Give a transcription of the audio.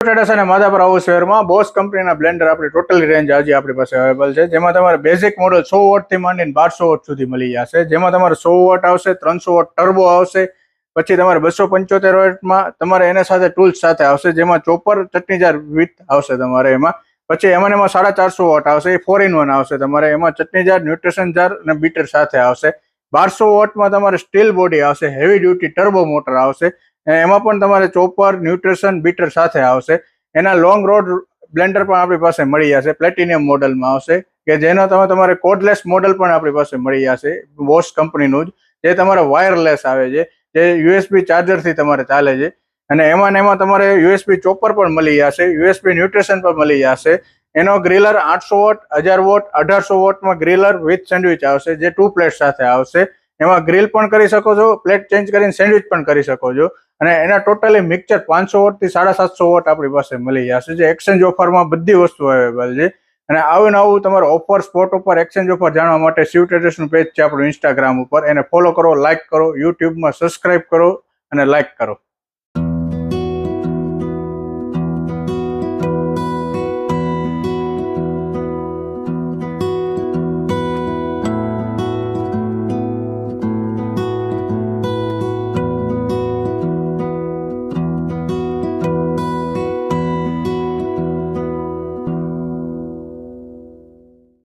Traders અને Madhapar house શહેરમાં boss કંપનીના બ્લેન્ડર આપણી ટોટલી રેન્જ આજે આપણી પાસે અવેલેબલ છે, જેમાં તમારે બેઝિક મોડલ 100 વોટથી માંડીને 1200 વોટ સુધી મળી જશે. જેમાં તમારે 100 વોટ આવશે, 300 વોટ ટર્બો આવશે, પછી તમારે 275 વોટમાં તમારે એના સાથે ટૂલ્સ સાથે આવશે, જેમાં ચોપર ચટણી જાર વિથ આવશે તમારે એમાં. પછી એમાં 450 વોટ આવશે, એ 4-in-1 આવશે તમારે. એમાં ચટણી જાર, ન્યુટ્રિશન જાર અને બીટર સાથે આવશે. 1200 વોટમાં તમારે સ્ટીલ બોડી આવશે, હેવી ડ્યુટી ટર્બો મોટર આવશે. એમાં પણ તમારે ચોપર, ન્યુટ્રિશન, બીટર સાથે આવશે. એના લોંગ રોડ બ્લેન્ડર પણ આપણી પાસે મળી જશે, પ્લેટિનિયમ મોડલમાં આવશે, કે જેનો તમારે કોડલેસ મોડલ પણ આપણી પાસે મળી જશે બોસ કંપનીનું જ, જે તમારે વાયરલેસ આવે છે, જે યુએસબી ચાર્જરથી તમારે ચાલે છે. અને એમાં તમારે યુએસબી ચોપર પણ મળી જશે, યુએસબી ન્યુટ્રિશન પણ મળી જશે. એનો ગ્રીલર 800 વોટ, 1000 વોટ, 1800 વોટમાં ગ્રીલર વિથ સેન્ડવિચ આવશે, જે 2 પ્લેટ સાથે આવશે. એમાં ગ્રીલ પણ કરી શકો છો, પ્લેટ ચેન્જ કરીને સેન્ડવિચ પણ કરી શકો છો. અને એના ટોટલી મિક્સચર 500 વોટથી 750 વોટ આપણી પાસે મળી જશે, જે એક્સચેન્જ ઓફરમાં બધી વસ્તુ અવેલેબલ છે. અને આવું તમારે offer, spot offer, exchange offer જાણવા માટે શિવ ટ્રેડર્સનું પેજ છે આપણું ઇન્સ્ટાગ્રામ ઉપર, એને ફોલો કરો, લાઇક કરો, યુટ્યુબમાં સબસ્ક્રાઇબ કરો અને લાઇક કરો.